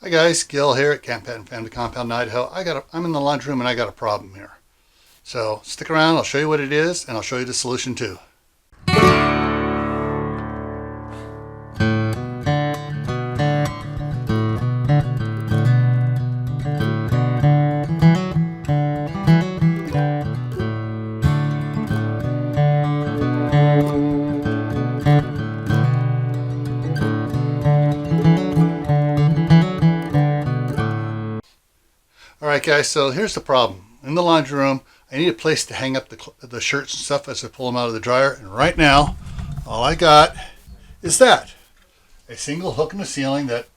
Hi guys, Gil here at Camppatton Family Compound, Idaho. I'm in the laundry room and I got a problem here. So stick around, I'll show you what it is and I'll show you the solution too. Alright guys, so here's the problem. In the laundry room, I need a place to hang up the shirts and stuff as I pull them out of the dryer. And right now, all I got is that. A single hook in the ceiling that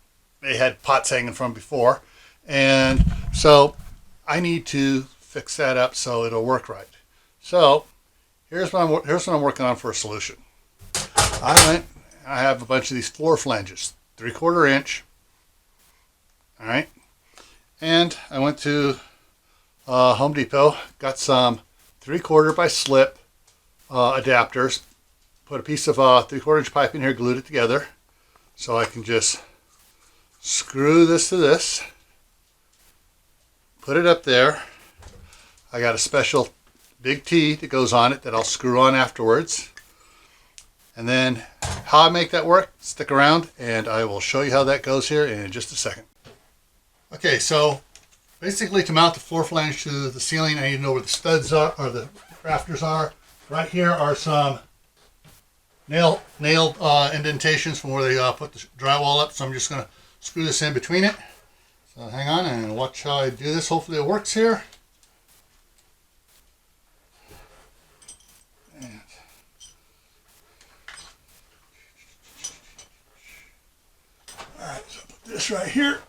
they had pots hanging from before. And so I need to fix that up so it'll work right. So here's what I'm working on for a solution. I have a bunch of these floor flanges, 3/4 inch. Alright. And I went to Home Depot, got some 3/4 by slip adapters, put a piece of 3/4 inch pipe in here, glued it together, so I can just screw this to this, put it up there. I got a special big T that goes on it that I'll screw on afterwards. And then how I make that work, stick around and I will show you how that goes here in just a second. Okay, so basically to mount the floor flange to the ceiling, I need to know where the studs are, or the rafters are. Right here are some nailed indentations from where they put the drywall up, so I'm just going to screw this in between it. So hang on and watch how I do this. Hopefully it works here. And alright, so I'll put this right here.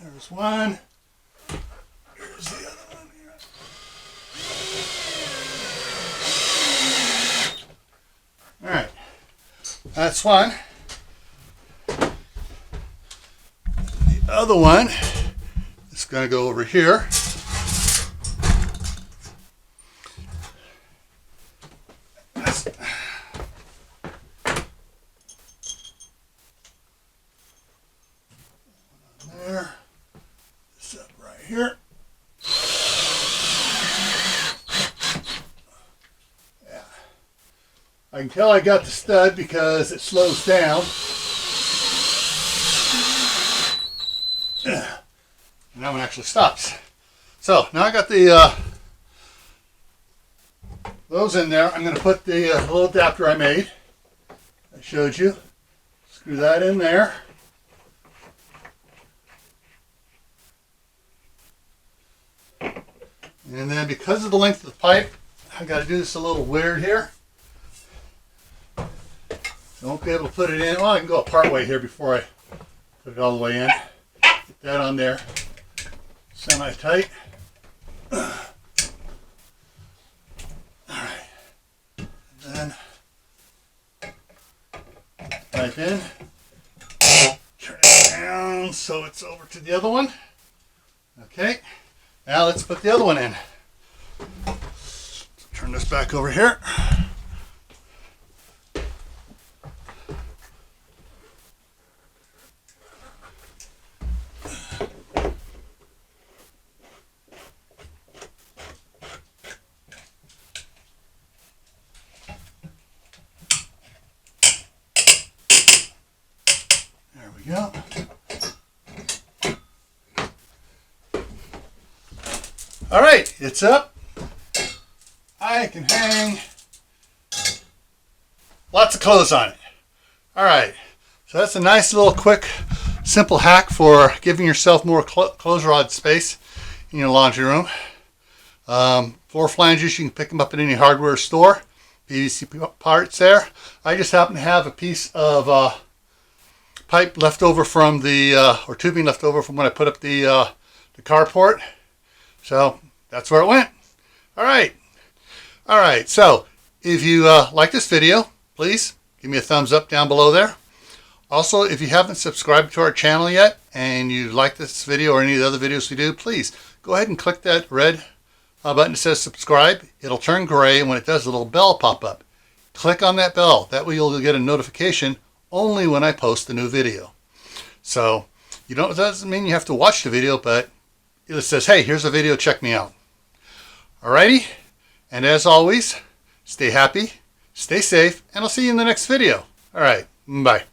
There's one. Here's the other one here. All right, that's one. The other one is going to go over here. There. Up right here. Yeah. I can tell I got the stud because it slows down. And that one actually stops. So now I got the those in there. I'm going to put the little adapter I made. I showed you. Screw that in there. And then because of the length of the pipe, I got to do this a little weird here. I won't be able to put it in. Well, I can go a part way here before I put it all the way in. Get that on there semi-tight. All right. And then pipe in. Turn it down so it's over to the other one. Okay. Now let's put the other one in. Turn this back over here. There we go. All right, it's up. I can hang lots of clothes on it. All right, so that's a nice little quick, simple hack for giving yourself more clothes rod space in your laundry room. Floor flanges, you can pick them up at any hardware store. PVC parts there. I just happen to have a piece of pipe left over from the, or tubing left over from when I put up the carport. So that's where it went. All right. So if you like this video, please give me a thumbs up down below there. Also, if you haven't subscribed to our channel yet and you like this video or any of the other videos we do, please go ahead and click that red button that says subscribe. It'll turn gray, and when it does, a little bell pop up. click on that bell. That way you'll get a notification only when I post a new video. So it doesn't mean you have to watch the video, but it says, hey, here's a video, check me out. Alrighty, and as always, stay happy, stay safe, and I'll see you in the next video. Alright, bye.